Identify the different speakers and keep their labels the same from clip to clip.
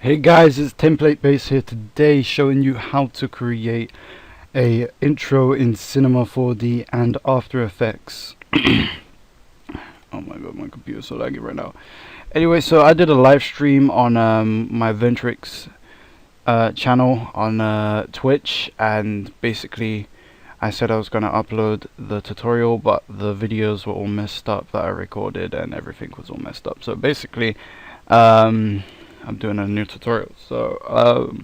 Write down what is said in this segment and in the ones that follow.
Speaker 1: Hey guys, it's Template Base here today, showing you how to create a intro in Cinema 4D and After Effects. Oh my god, my computer's so laggy right now. Anyway, so I did a live stream on my Ventrix channel on Twitch, and basically I said I was going to upload the tutorial, but the videos were all messed up that I recorded and everything was all messed up. So basically I'm doing a new tutorial. So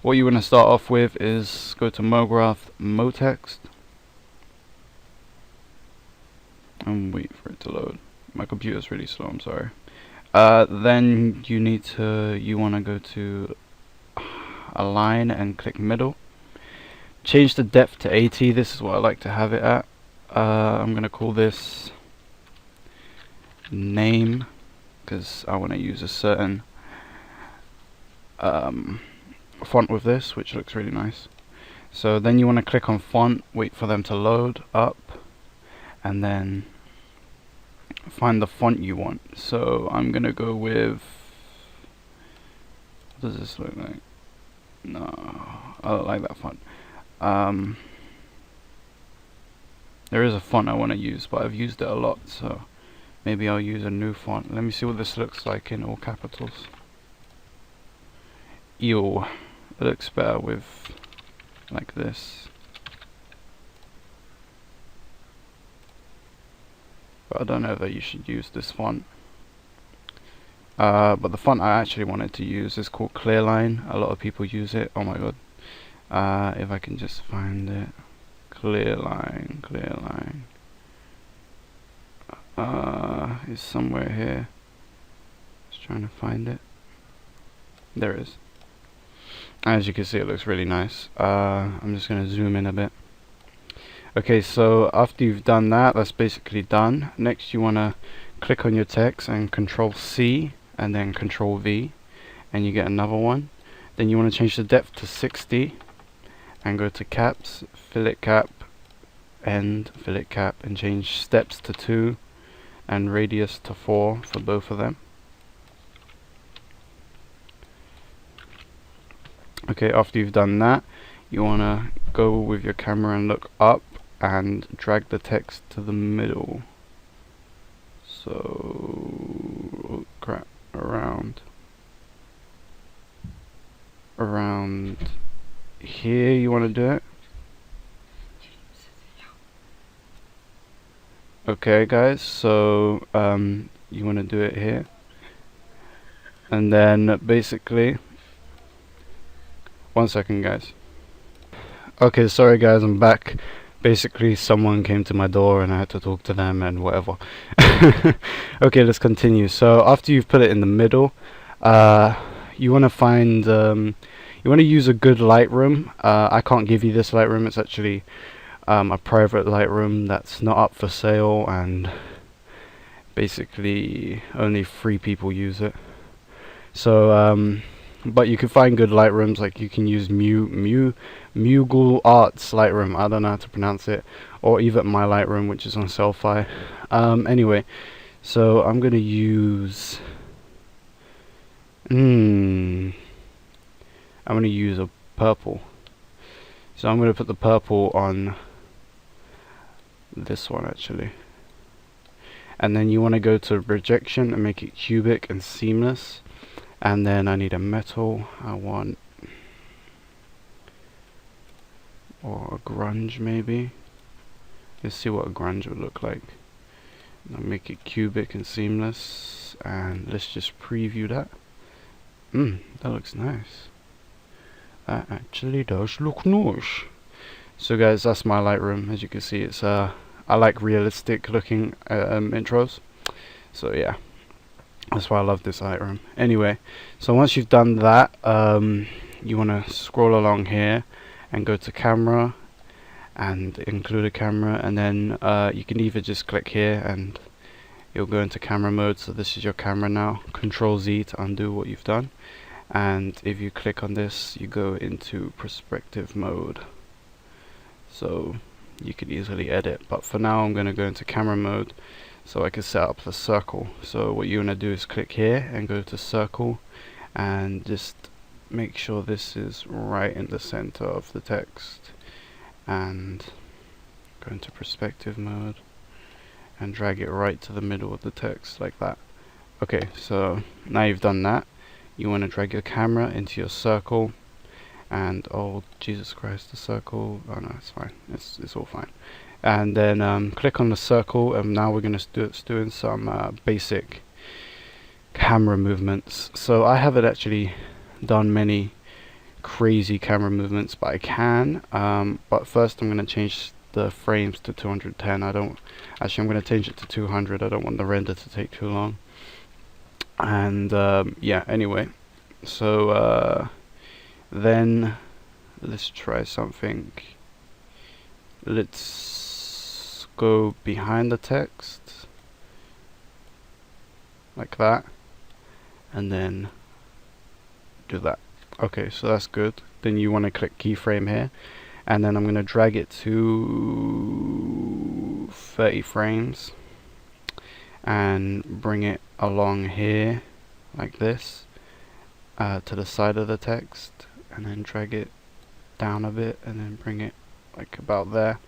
Speaker 1: what you want to start off with is go to MoGraph, MoText, and wait for it to load. My computer's really slow, I'm sorry. Then you want to go to Align and click middle. Change the depth to 80. This is what I like to have it at. I'm going to call this name because I want to use a certain font with this, which looks really nice. So then you want to click on font, wait for them to load up, and then find the font you want. So I'm gonna go with, what does this look like? No, I don't like that font. There is a font I want to use, but I've used it a lot, so maybe I'll use a new font. Let me see what this looks like in all capitals. Ew, it looks better with like this. But I don't know that you should use this font. But the font I actually wanted to use is called Clearline. A lot of people use it. Oh my god. If I can just find it. Clearline. It's somewhere here. Just trying to find it. There it is. As you can see, it looks really nice. I'm just going to zoom in a bit. Okay, so after you've done that, that's basically done. Next you want to click on your text and Control C and then Control V, and you get another one. Then you want to change the depth to 60 and go to caps, fillet cap, end, fillet cap, and change steps to 2 and radius to 4 for both of them. Okay, after you've done that, you want to go with your camera and look up and drag the text to the middle. So, oh crap, around here you want to do it. Okay guys, so you want to do it here, and then basically, one second guys. Okay, sorry guys, I'm back. Basically someone came to my door and I had to talk to them and whatever. Okay, let's continue. So after you've put it in the middle, you want to find you want to use a good Lightroom. I can't give you this Lightroom. It's actually a private Lightroom that's not up for sale, and basically only 3 people use it. So but you can find good Lightrooms, like you can use Mughal Arts Lightroom, I don't know how to pronounce it, or even my Lightroom, which is on Selfie. Anyway, so I'm gonna use I'm gonna use a purple. So I'm gonna put the purple on this one actually, and then you want to go to projection and make it cubic and seamless. And then I need a metal. I want, or a grunge maybe. Let's see what a grunge would look like. I'll make it cubic and seamless, and let's just preview that. That looks nice. That actually does look nice. So guys, that's my Lightroom. As you can see, it's I like realistic looking intros. So yeah. That's why I love this Lightroom. Anyway, so once you've done that, you want to scroll along here and go to camera and include a camera, and then you can either just click here and you'll go into camera mode. So this is your camera now. Control Z to undo what you've done, and if you click on this, you go into perspective mode. So you could easily edit, but for now I'm going to go into camera mode so I can set up the circle. So what you want to do is click here and go to circle, and just make sure this is right in the center of the text, and go into perspective mode and drag it right to the middle of the text like that. Okay, so now you've done that, you want to drag your camera into your circle, and oh Jesus Christ, the circle, oh no, it's fine, it's all fine. And then click on the circle, and now we're going to doing some basic camera movements. So I haven't actually done many crazy camera movements, but I can. But first I'm going to change the frames to 210. I'm going to change it to 200. I don't want the render to take too long. And yeah, anyway, so then let's try something. Let's go behind the text like that, and then do that. Okay, so that's good. Then you want to click keyframe here, and then I'm going to drag it to 30 frames and bring it along here like this to the side of the text, and then drag it down a bit and then bring it like about there,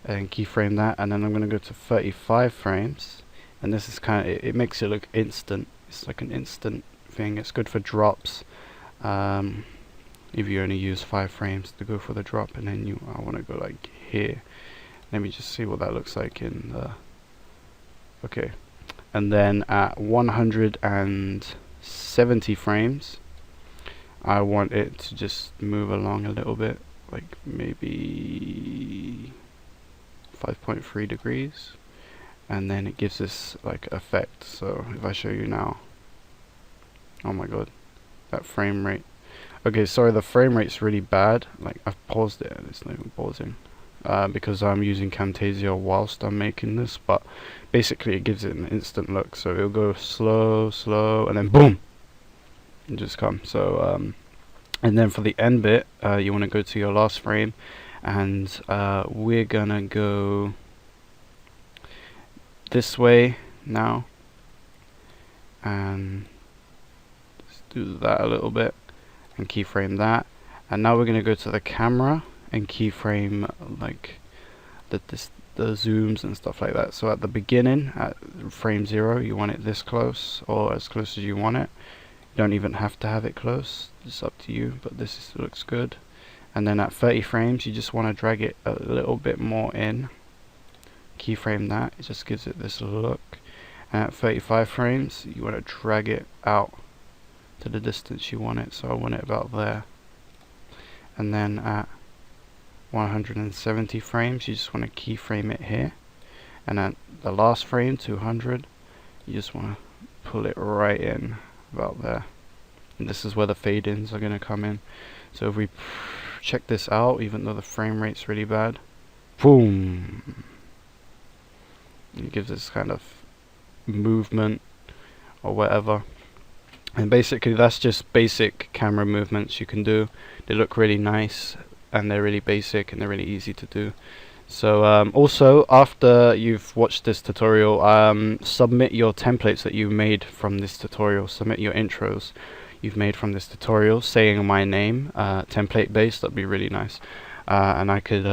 Speaker 1: and keyframe that. And then I'm going to go to 35 frames, and this is kind of, it makes it look instant. It's like an instant thing. It's good for drops. If you only use 5 frames to go for the drop, and then I want to go like here. Let me just see what that looks like in the, okay. And then at 170 frames, I want it to just move along a little bit, like maybe 5.3 degrees, and then it gives this like effect. So if I show you now, oh my god, that frame rate. Okay, sorry, the frame rate's really bad. Like, I've paused it and it's not even pausing because I'm using Camtasia whilst I'm making this, but basically it gives it an instant look. So it'll go slow, slow, and then boom, and just come. So and then for the end bit, you want to go to your last frame, and we're gonna go this way now, and just do that a little bit and keyframe that. And now we're going to go to the camera and keyframe like the zooms and stuff like that. So at the beginning, at frame 0, you want it this close or as close as you want it. You don't even have to have it close, it's up to you, but this looks good. And then at 30 frames, you just want to drag it a little bit more in, keyframe that, it just gives it this look. And at 35 frames, you want to drag it out to the distance you want it, so I want it about there. And then at 170 frames, you just want to keyframe it here, and at the last frame, 200, you just want to pull it right in about there. And this is where the fade-ins are going to come in. So if we check this out, even though the frame rate's really bad, boom, it gives this kind of movement or whatever. And basically that's just basic camera movements you can do. They look really nice, and they're really basic, and they're really easy to do. So also, after you've watched this tutorial, submit your templates that you made from this tutorial. Submit your intros you've made from this tutorial, saying my name, template based. That'd be really nice, and I could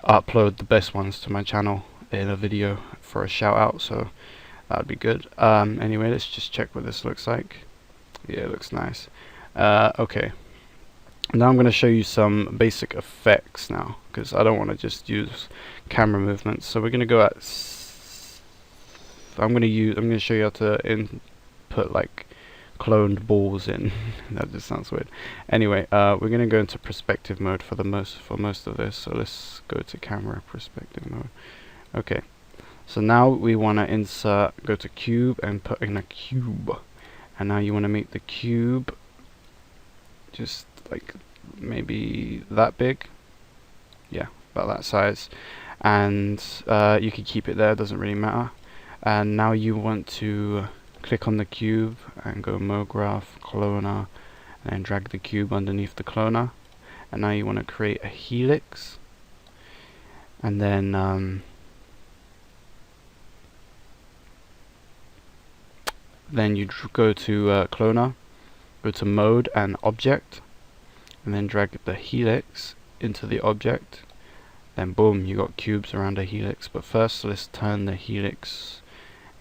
Speaker 1: upload the best ones to my channel in a video for a shout out. So that'd be good. Anyway, let's just check what this looks like. Yeah, it looks nice. Okay, now I'm going to show you some basic effects now, because I don't want to just use camera movements. So we're going to go at I'm going to show you how to input like cloned balls in. That just sounds weird. Anyway, we're going to go into perspective mode for most of this. So let's go to camera perspective mode. Okay. So now we want to go to cube and put in a cube. And now you want to make the cube just like maybe that big. Yeah, about that size. And you can keep it there, doesn't really matter. And now you want to click on the cube and go MoGraph, cloner, and then drag the cube underneath the cloner. And now you want to create a helix. And then you go to cloner, go to mode and object, and then drag the helix into the object. Then boom, you got cubes around a helix. But first let's turn the helix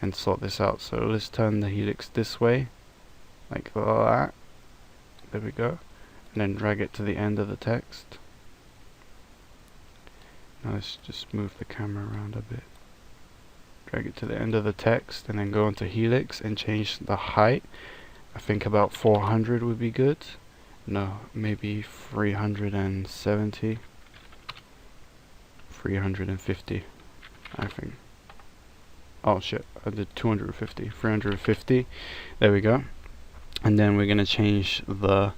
Speaker 1: and sort this out. So let's turn the helix this way, like that. There we go. And then drag it to the end of the text. Now let's just move the camera around a bit. Drag it to the end of the text, and then go onto helix and change the height. I think about 400 would be good. No, maybe 370. 350, I think. Oh shit, I did 250. 350. There we go. And then we're going to change the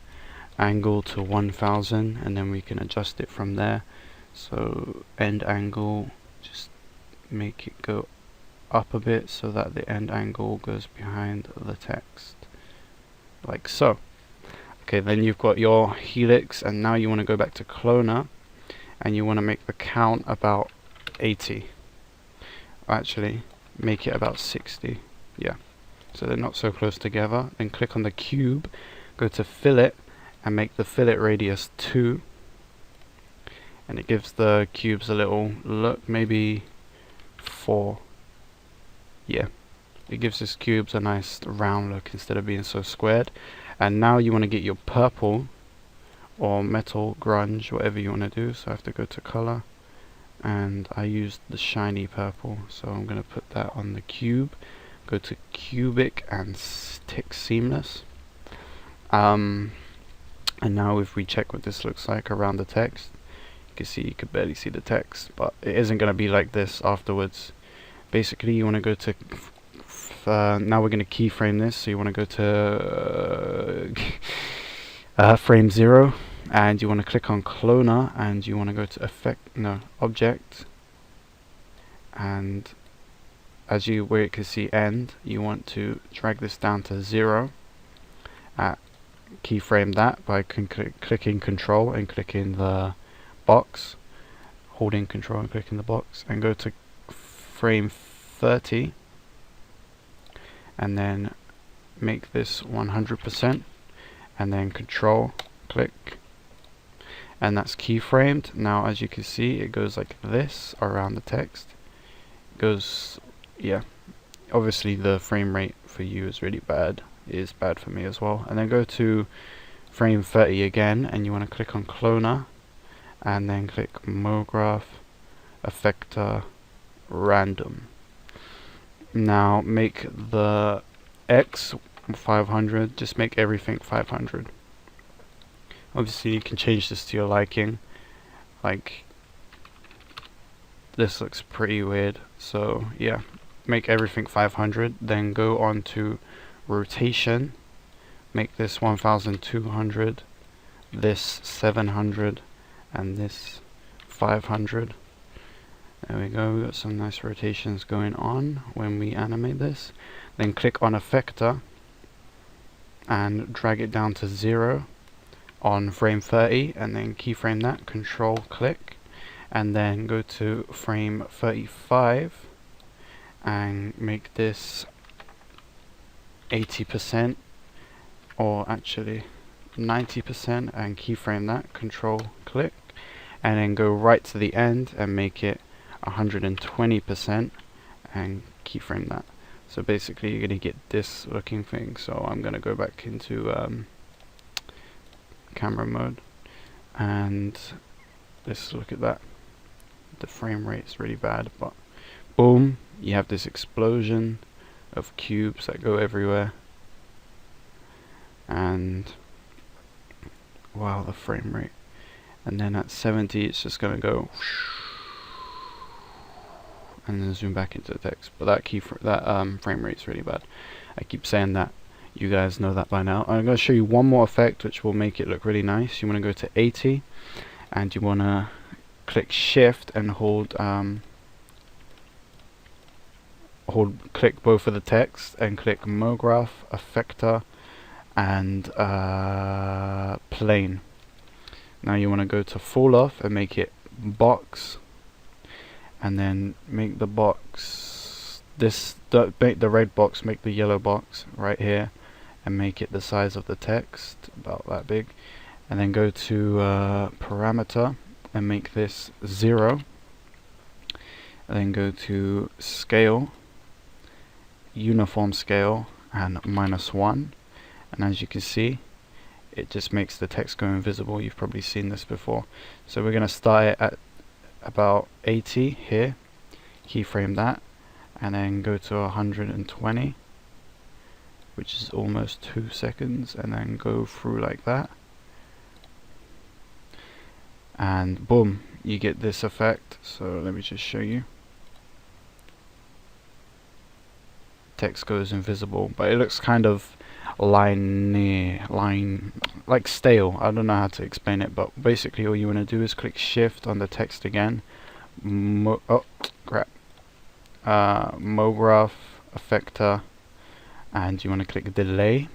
Speaker 1: angle to 1000, and then we can adjust it from there. So end angle, just make it go up a bit so that the end angle goes behind the text, like so. Okay, then you've got your helix, and now you want to go back to cloner, and you want to make the count about 80. Actually, make it about 60. Yeah, so they're not so close together. Then click on the cube, go to fillet, and make the fillet radius 2. And it gives the cubes a little look, maybe 4. Yeah, it gives this cubes a nice round look instead of being so squared. And now you want to get your purple or metal grunge, whatever you want to do. So I have to go to color, and I used the shiny purple, so I'm going to put that on the cube. Go to cubic and tick seamless. And now if we check what this looks like around the text, you can see, you could barely see the text, but it isn't going to be like this afterwards. Basically, you want to go to now we're going to keyframe this, so you want to go to frame 0, and you want to click on cloner, and you want to go to object, and as you where it can see end, you want to drag this down to 0. Keyframe that by clicking control and clicking the box, holding control and clicking the box, and go to frame 30, and then make this 100%, and then control click, and that's keyframed. Now as you can see, it goes like this around the text. It goes, yeah, obviously the frame rate for you is really bad. It is bad for me as well. And then go to frame 30 again, and you want to click on cloner, and then click MoGraph effector random. Now make the X 500, just make everything 500. Obviously you can change this to your liking. Like, this looks pretty weird, so yeah, make everything 500. Then go on to rotation, make this 1200, this 700, and this 500. There we go, we got some nice rotations going on when we animate this. Then click on effector and drag it down to 0 on frame 30, and then keyframe that, control click, and then go to frame 35 and make this 80%, or actually 90%, and keyframe that, control click, and then go right to the end and make it 120% and keyframe that. So basically you're going to get this looking thing. So I'm going to go back into camera mode, and let's look at that. The frame rate is really bad, but boom, you have this explosion of cubes that go everywhere, and wow, the frame rate. And then at 70 it's just going to go and then zoom back into the text. But that frame rate is really bad. I keep saying that, you guys know that by now. I'm going to show you one more effect which will make it look really nice. You want to go to 80, and you want to click shift and click both of the text, and click MoGraph effector and plane. Now you want to go to fall off and make it box, and then make the box make the red box, make the yellow box right here, and make it the size of the text, about that big, and then go to parameter and make this 0, and then go to scale, uniform scale, and -1, and as you can see, it just makes the text go invisible. You've probably seen this before. So we're going to start it at about 80 here, keyframe that, and then go to 120, which is almost 2 seconds, and then go through like that, and boom, you get this effect. So let me just show you. Text goes invisible, but it looks kind of line like stale. I don't know how to explain it, but basically all you want to do is click shift on the text again, MoGraph effector, and you want to click delay,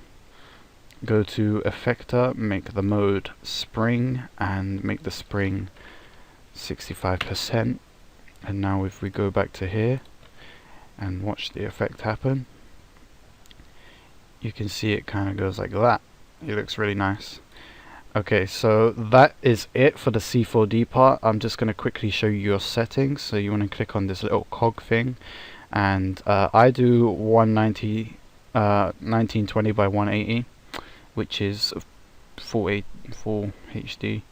Speaker 1: go to effector, make the mode spring, and make the spring 65%. And now if we go back to here and watch the effect happen, you can see it kind of goes like that. It looks really nice. Okay, so that is it for the C4D part. I'm just going to quickly show you your settings. So you want to click on this little cog thing, and I do 1920 by 180, which is full HD.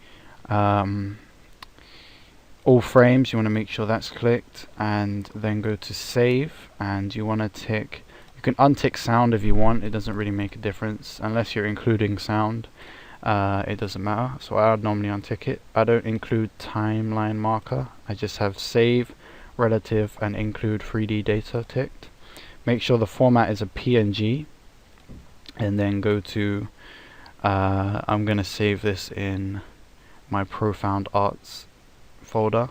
Speaker 1: All frames, you want to make sure that's clicked, and then go to save, and you want to tick, you can untick sound if you want. It doesn't really make a difference unless you're including sound. It doesn't matter, so I would normally untick it. I don't include timeline marker, I just have save, relative, and include 3D data ticked. Make sure the format is a PNG, and then go to I'm gonna save this in my Profound Arts folder.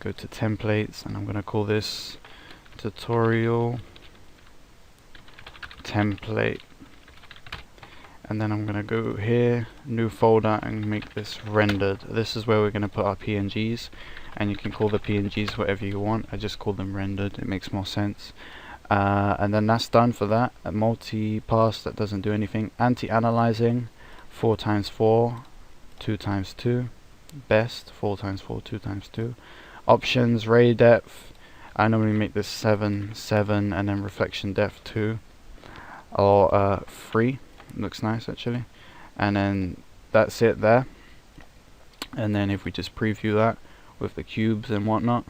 Speaker 1: Go to templates, and I'm gonna call this tutorial template, and then I'm gonna go here, new folder, and make this rendered. This is where we're gonna put our PNGs, and you can call the PNGs whatever you want. I just call them rendered, it makes more sense. And then that's done for that. A multi-pass, that doesn't do anything. Anti-analyzing, 4x4, 2x2. Best, 4x4, 2x2. Options, ray depth, I normally make this 7, and then reflection depth 2, or 3. Looks nice actually. And then that's it there. And then if we just preview that with the cubes and whatnot,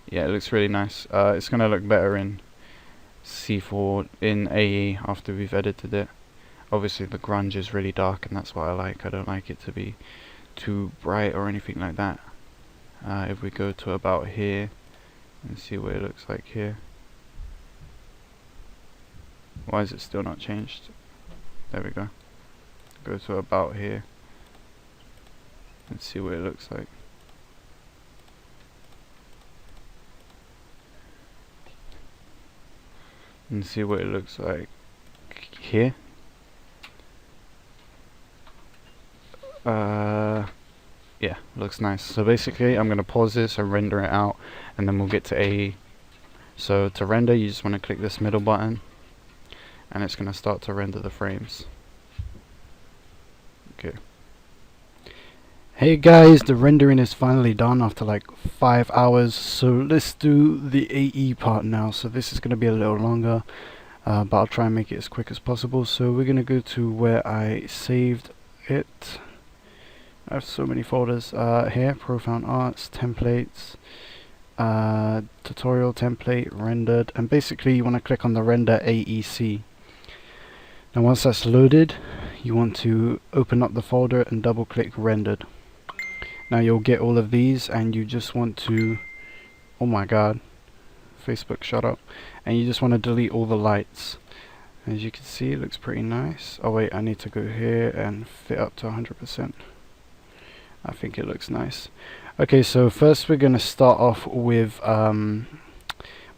Speaker 1: yeah, it looks really nice. It's gonna look better in C4 in AE after we've edited it. Obviously the grunge is really dark, and that's what I like. I don't like it to be too bright or anything like that. If we go to about here and see what it looks like here. Why is it still not changed? There we go. Go to about here and see what it looks like. And see what it looks like here. Yeah, looks nice. So basically I'm going to pause this and render it out, and then we'll get to AE. So to render, you just want to click this middle button, and it's going to start to render the frames. Okay. Hey guys, the rendering is finally done after like 5 hours, so let's do the AE part now. So this is going to be a little longer, but I'll try and make it as quick as possible. So we're going to go to where I saved it. I have so many folders here: Profound Arts, templates, tutorial template, rendered, and basically you want to click on the render AEC. Now once that's loaded, you want to open up the folder and double click rendered. Now you'll get all of these, and you just want to, oh my god, Facebook shut up, and you just want to delete all the lights. As you can see, it looks pretty nice. Oh wait, I need to go here and fit up to 100%. I think it looks nice. Okay, so first we're going to start off with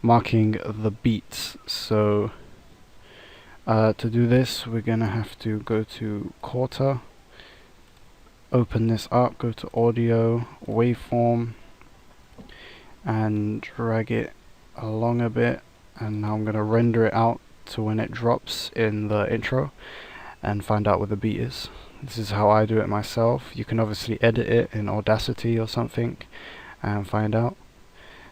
Speaker 1: marking the beats. So to do this, we're going to have to go to quarter, open this up, go to audio, waveform, and drag it along a bit, and now I'm going to render it out to when it drops in the intro and find out what the beat is. This is how I do it myself. You can obviously edit it in Audacity or something and find out.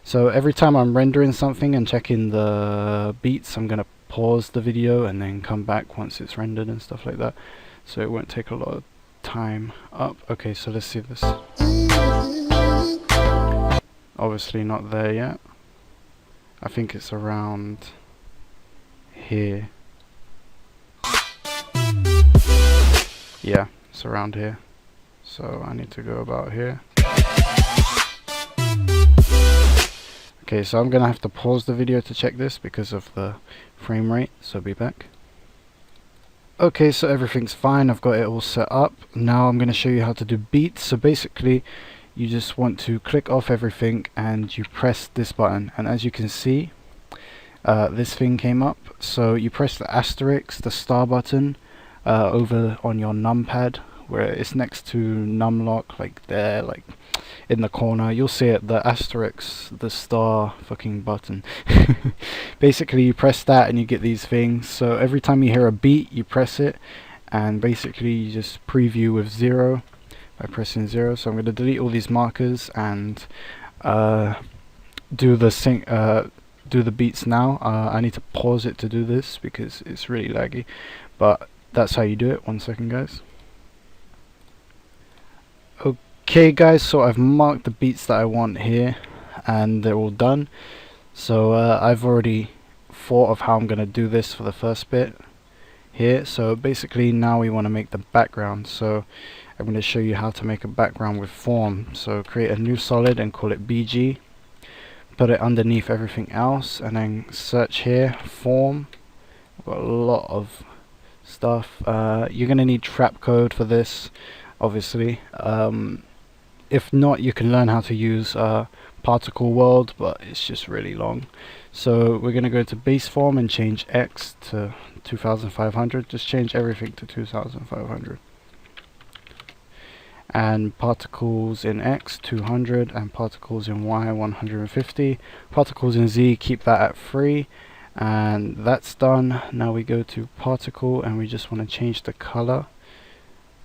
Speaker 1: So every time I'm rendering something and checking the beats, I'm going to pause the video and then come back once it's rendered and stuff like that, so it won't take a lot of time up. Okay, so let's see this. Obviously not there yet. I think it's around here. Yeah, it's around here. So I need to go about here. Okay, so I'm gonna have to pause the video to check this because of the frame rate, so be back. Okay, so everything's fine, I've got it all set up. Now I'm gonna show you how to do beats. So basically, you just want to click off everything and you press this button, and as you can see, this thing came up. So you press the asterisk, the star button, over on your numpad, where it's next to numlock, like there, like in the corner. You'll see it, the asterisk, the star fucking button. Basically you press that and you get these things. So every time you hear a beat, you press it, and basically you just preview with 0 by pressing 0. So I'm going to delete all these markers and do the beats now. I need to pause it to do this because it's really laggy, but that's how you do it. 1 second, guys. Okay guys, so I've marked the beats that I want here and they're all done. So I've already thought of how I'm going to do this for the first bit here. So basically now we want to make the background. So I'm going to show you how to make a background with form. So create a new solid and call it BG. Put it underneath everything else and then search here, form. I've got a lot of stuff. You're going to need trap code for this, obviously. If not, you can learn how to use particle world, but it's just really long. So we're going to go to base form and change X to 2500. Just change everything to 2500. And particles in X 200 and particles in Y 150. Particles in Z, keep that at 3. And that's done. Now we go to particle and we just want to change the color.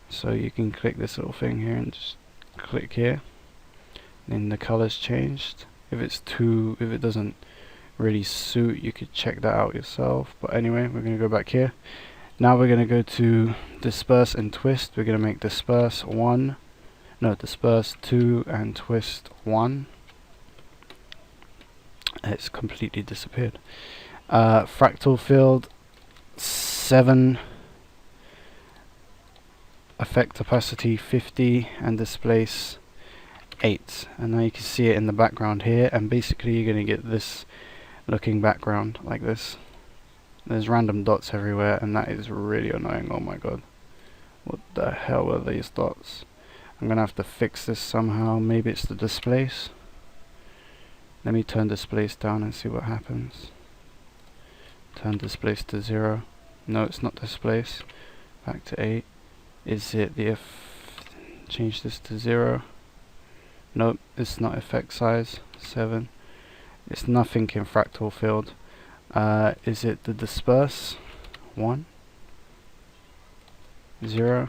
Speaker 1: So you can click this little thing here and just click here, then the color's changed. If it doesn't really suit, you could check that out yourself. But anyway, we're going to go back here. Now we're going to go to disperse and twist. We're going to make disperse 2 and twist 1. It's completely disappeared. Fractal field 7, effect opacity 50, and displace 8. And now you can see it in the background here, and basically you're going to get this looking background like this. There's random dots everywhere and that is really annoying. Oh my god, what the hell are these dots? I'm gonna have to fix this somehow. Maybe it's the displace. Let me turn displace down and see what happens. Turn displace to 0. No, it's not displace. Back to 8. Is it the change this to 0? Nope, it's not effect size 7. It's nothing in fractal field. Is it the disperse 1? 0.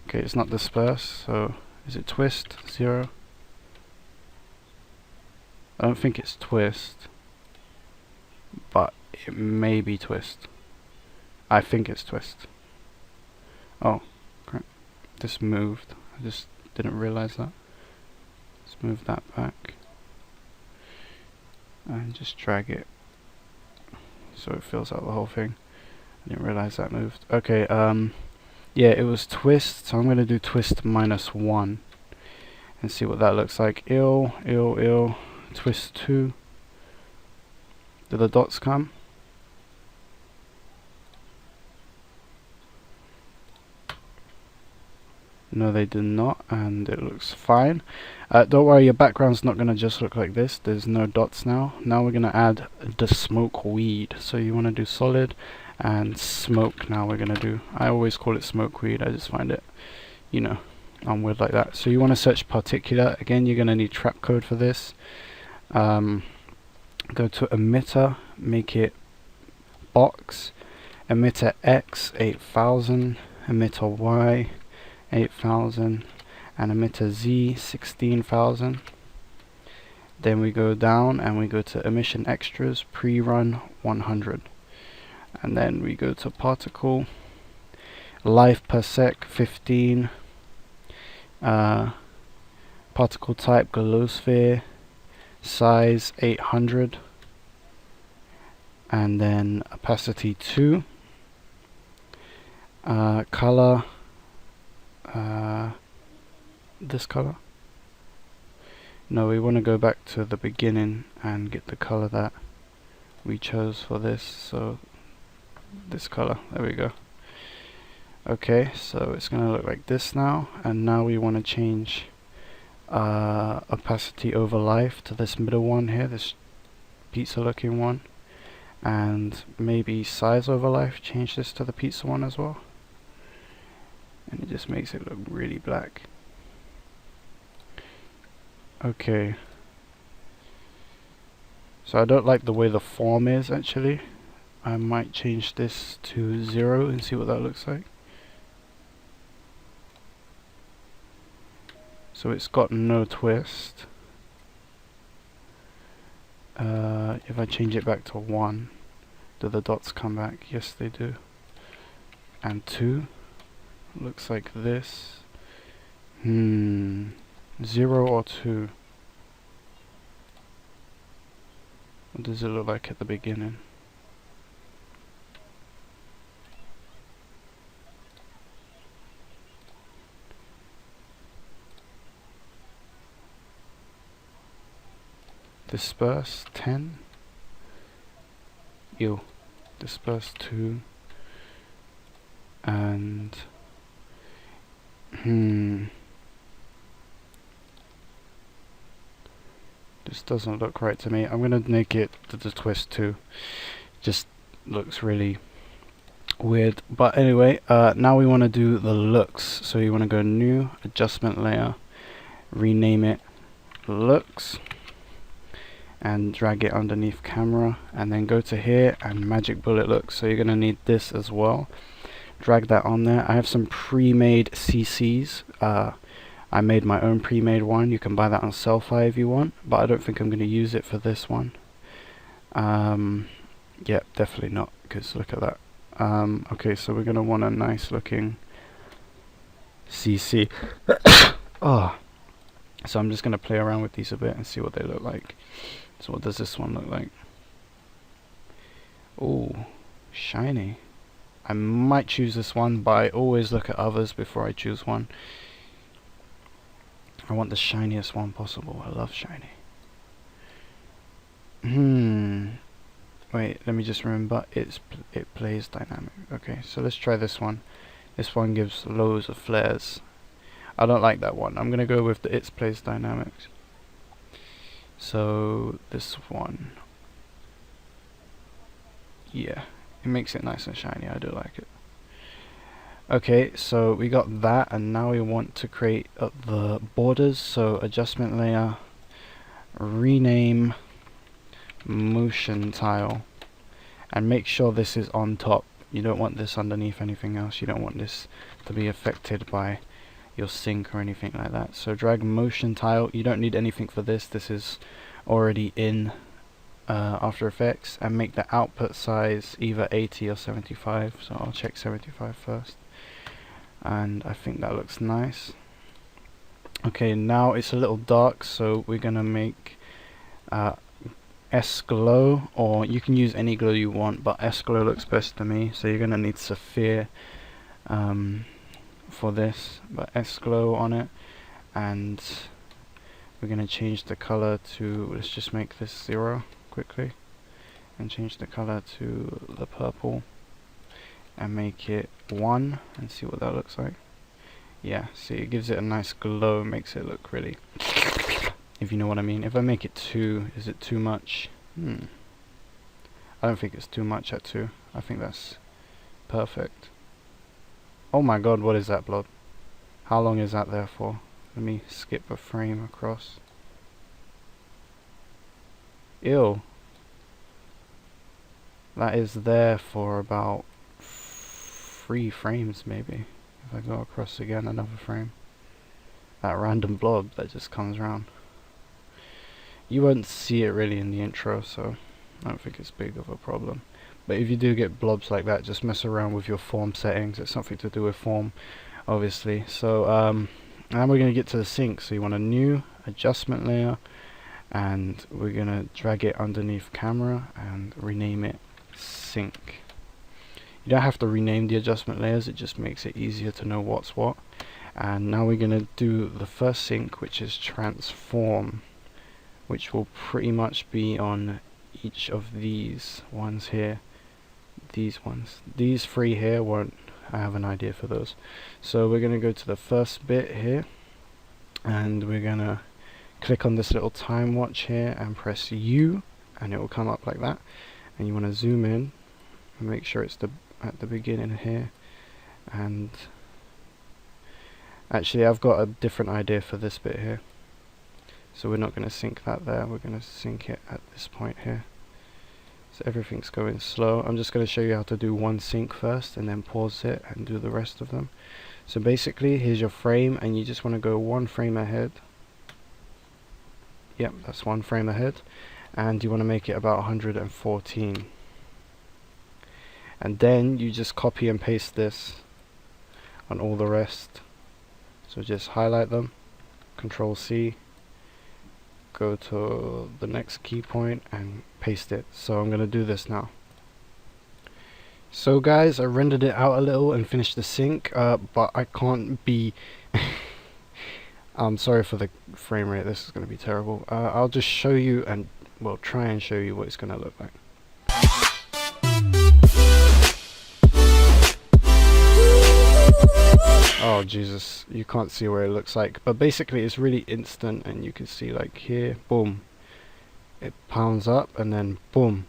Speaker 1: Okay, it's not disperse, so is it twist 0? I don't think it's twist, but it may be twist. I think it's twist. Oh, crap. This moved. I just didn't realize that. Let's move that back. And just drag it so it fills out the whole thing. I didn't realize that moved. Okay, yeah, it was twist, so I'm going to do twist -1 and see what that looks like. Twist 2. Do the dots come? No, they did not, and it looks fine. Don't worry, your background's not going to just look like this. There's no dots now. Now we're going to add the smoke weed. So you want to do solid and smoke. Now we're going to do, I always call it smoke weed. I just find it, you know, I'm weird like that. So you want to search particulate. Again, you're going to need trap code for this. Go to emitter, make it box, emitter X 8000, emitter Y 8000, and emitter Z 16,000. Then we go down and we go to emission extras, pre-run 100. And then we go to particle, life per sec 15, particle type glowsphere, size 800, and then opacity 2, color, this color. No, we want to go back to the beginning and get the color that we chose for this, so this color, there we go. Okay, so it's going to look like this now, and now we want to change opacity over life to this middle one here, this pizza looking one, and maybe size over life, change this to the pizza one as well, and it just makes it look really black. Okay, so I don't like the way the form is actually. I might change this to 0 and see what that looks like. So it's got no twist. If I change it back to 1, do the dots come back? Yes, they do. And 2 looks like this. 0 or 2? What does it look like at the beginning? Disperse 10. Ew. Disperse 2. And this doesn't look right to me. I'm gonna make it to the twist 2. Just looks really weird. But anyway, now we want to do the looks. So you want to go new, adjustment layer, rename it looks, and drag it underneath camera, and then go to here and magic bullet looks. So you're going to need this as well. Drag that on there. I have some pre-made CCs. I made my own pre-made one. You can buy that on Sellfy if you want, but I don't think I'm going to use it for this one. Yeah, definitely not, because look at that. Okay, so we're going to want a nice looking CC. Oh, so I'm just going to play around with these a bit and see what they look like. So what does this one look like? Oh, shiny. I might choose this one, but I always look at others before I choose one. I want the shiniest one possible. I love shiny. Wait, let me just remember. It plays dynamic. Okay, so let's try this one. This one gives loads of flares. I don't like that one. I'm gonna go with the it plays dynamics. So this one, yeah, it makes it nice and shiny. I do like it. Okay, so we got that, and now we want to create the borders. So adjustment layer, rename motion tile, and make sure this is on top. You don't want this underneath anything else. You don't want this to be affected by your sync or anything like that. So drag motion tile. You don't need anything for this. This is already in After Effects, and make the output size either 80 or 75. So I'll check 75 first, and I think that looks nice. Okay, now it's a little dark, so we're gonna make S glow, or you can use any glow you want, but S glow looks best to me. So you're gonna need Sapphire for this, but S glow on it, and we're gonna change the color to, let's just make this 0 quickly, and change the color to the purple, and make it 1, and see what that looks like. Yeah, see, it gives it a nice glow, makes it look really, if you know what I mean. If I make it 2, is it too much? I don't think it's too much at 2. I think that's perfect. Oh my god, what is that blood? How long is that there for? Let me skip a frame across. Ew, that is there for about 3 frames maybe. If I go across again another frame, that random blob that just comes around. You won't see it really in the intro, so I don't think it's big of a problem. But if you do get blobs like that, just mess around with your form settings. It's something to do with form, obviously. So now we're going to get to the sync. So you want a new adjustment layer, and we're going to drag it underneath camera and rename it sync. You don't have to rename the adjustment layers, it just makes it easier to know what's what. And now we're going to do the first sync, which is transform, which will pretty much be on each of these ones here. These ones. These 3 here won't. I have an idea for those. So we're going to go to the first bit here, and we're going to click on this little time watch here and press U, and it will come up like that. And you want to zoom in and make sure it's at the beginning here. And actually I've got a different idea for this bit here. So we're not going to sync that there, we're going to sync it at this point here. So everything's going slow. I'm just going to show you how to do one sync first and then pause it and do the rest of them. So basically, here's your frame, and you just want to go 1 frame ahead. Yep, that's 1 frame ahead. And you want to make it about 114. And then you just copy and paste this on all the rest. So just highlight them, Control C, go to the next key point and paste it. So I'm going to do this now. So guys, I rendered it out a little and finished the sync, but I can't be I'm sorry for the frame rate, this is going to be terrible. I'll just show you, and well, try and show you what it's going to look like. Oh Jesus, you can't see where it looks like, but basically it's really instant, and you can see like here, boom, it pounds up, and then boom,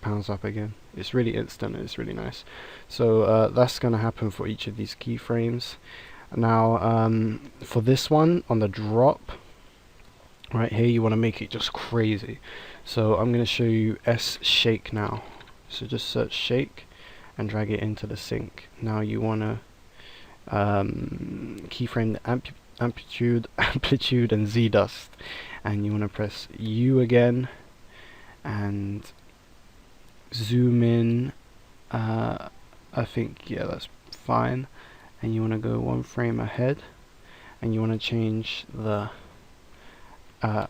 Speaker 1: pounds up again. It's really instant, and it's really nice. So that's going to happen for each of these keyframes. Now for this one, on the drop right here, you want to make it just crazy. So I'm going to show you S shake now. So just search shake and drag it into the sync. Now you want to keyframe the amplitude and Z dust, and you want to press U again and zoom in. I think, yeah, that's fine. And you want to go 1 frame ahead, and you want to change the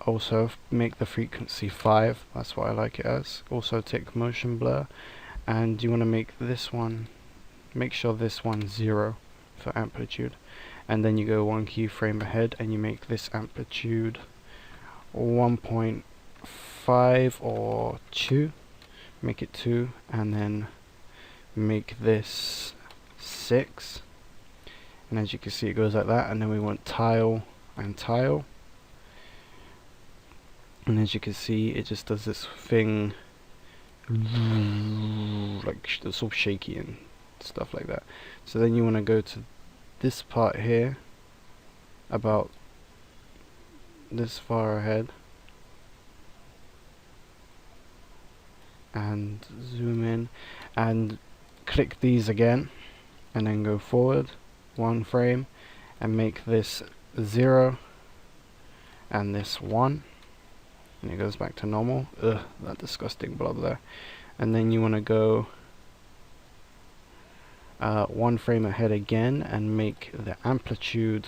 Speaker 1: also make the frequency 5. That's what I like it as. Also take motion blur, and you want to make this one, make sure this one's 0 for amplitude, and then you go 1 keyframe ahead and you make this amplitude 1.5 or 2, make it 2, and then make this 6, and as you can see it goes like that. And then we want tile and tile, and as you can see it just does this thing like it's all shaky and stuff like that. So then you want to go to this part here, about this far ahead, and zoom in and click these again, and then go forward 1 frame and make this 0 and this 1, and it goes back to normal. Ugh, that disgusting blob there. And then you want to go 1 frame ahead again and make the amplitude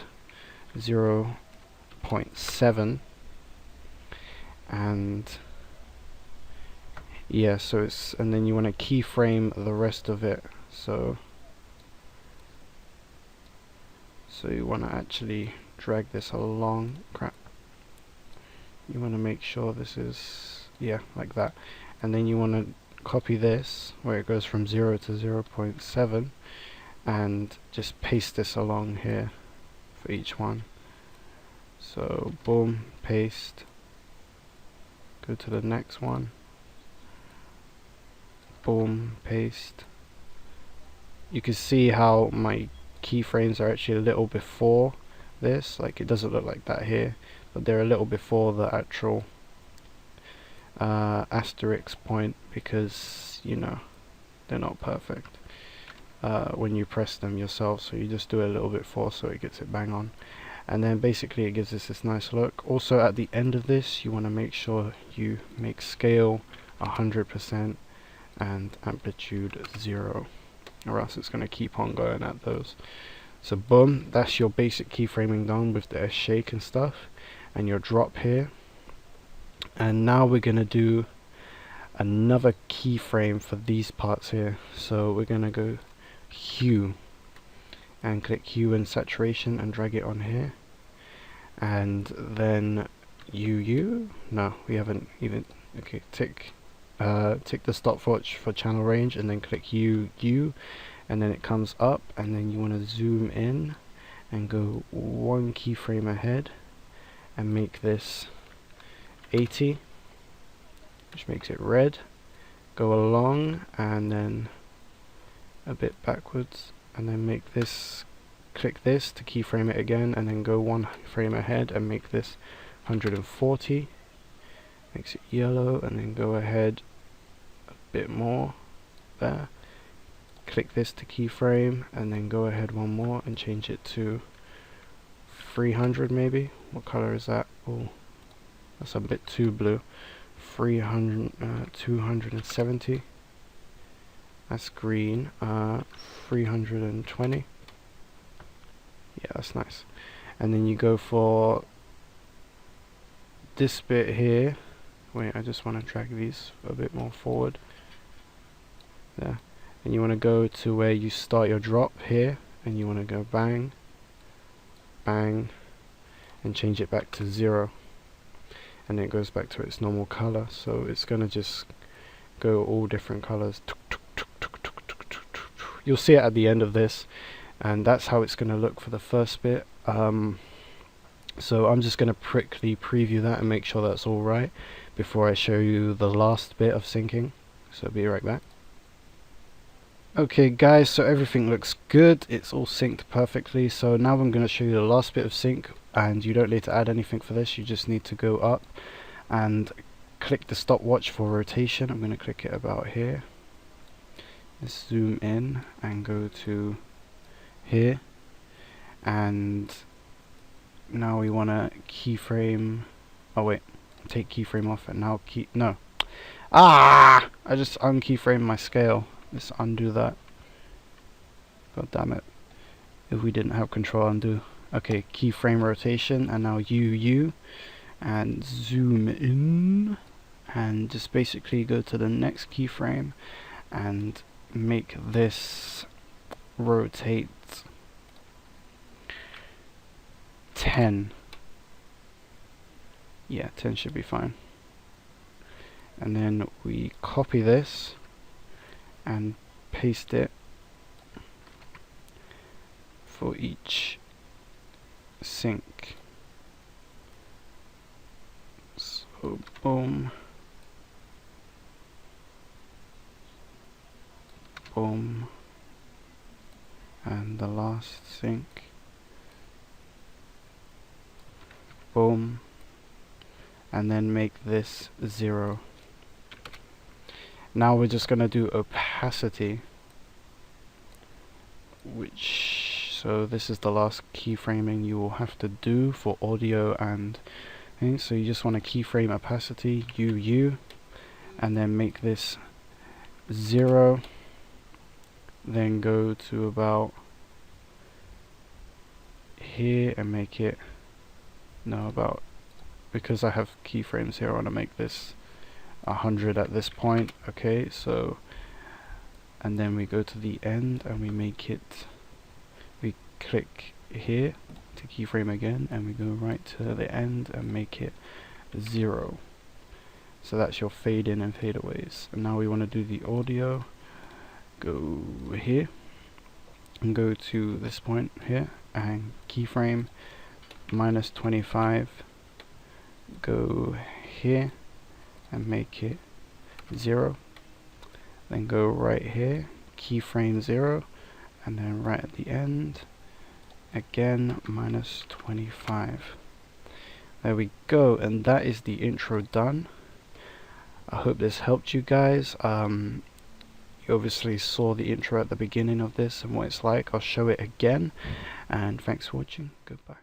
Speaker 1: 0.7, and yeah, so it's, and then you want to keyframe the rest of it. So you want to actually drag this along. Crap. You want to make sure this is, yeah, like that. And then you want to copy this where it goes from 0 to 0.7 and just paste this along here for each one. So boom, paste, go to the next one, boom, paste. You can see how my keyframes are actually a little before this, like it doesn't look like that here, but they're a little before the actual asterisk point, because you know, they're not perfect when you press them yourself, so you just do it a little bit force so it gets it bang on. And then basically it gives us this nice look. Also at the end of this, you want to make sure you make scale 100% and amplitude 0, or else it's going to keep on going at those. So boom, that's your basic keyframing done with the S shake and stuff, and your drop here. And now we're going to do another keyframe for these parts here. So we're going to go hue and click hue and saturation and drag it on here, and then no, we haven't even, okay, tick the stopwatch for channel range, and then click U, and then it comes up, and then you want to zoom in and go one keyframe ahead and make this 80, which makes it red. Go along and then a bit backwards, and then make this, click this to keyframe it again, and then go one frame ahead and make this 140, makes it yellow, and then go ahead a bit more there, click this to keyframe, and then go ahead one more and change it to 300 maybe. What color is that? Oh, that's a bit too blue. 270, that's green. 320, yeah, that's nice. And then you go for this bit here. Wait, I just want to drag these a bit more forward there, and you want to go to where you start your drop here, and you want to go bang, bang, and change it back to 0, and then it goes back to its normal color. So it's gonna just go all different colors. You'll see it at the end of this, and that's how it's gonna look for the first bit. So I'm just gonna quickly preview that and make sure that's all right before I show you the last bit of syncing. So be right back. Okay guys, so everything looks good, it's all synced perfectly. So now I'm going to show you the last bit of sync, and you don't need to add anything for this. You just need to go up and click the stopwatch for rotation. I'm going to click it about here. Let's zoom in and go to here, and now we want to keyframe, oh wait, take keyframe off, and now I just unkeyframed my scale. Let's undo that. God damn it. If we didn't have control undo. Okay, keyframe rotation, and now U, and zoom in, and just basically go to the next keyframe and make this rotate 10. Yeah, 10 should be fine. And then we copy this and paste it for each sync. So boom, boom, and the last sync, boom, and then make this 0. Now we're just gonna do opacity, so this is the last keyframing you will have to do for audio and things. So you just want to keyframe opacity, U, and then make this 0, then go to about here and make it, because I have keyframes here, I want to make this 100 at this point. Okay, so, and then we go to the end and we make it, we click here to keyframe again, and we go right to the end and make it 0. So that's your fade in and fade aways. And now we want to do the audio. Go here and go to this point here and keyframe -25, go here and make it 0, then go right here, keyframe 0, and then right at the end again -25. There we go, and that is the intro done. I hope this helped you guys. You obviously saw the intro at the beginning of this and what it's like. I'll show it again, and thanks for watching. Goodbye.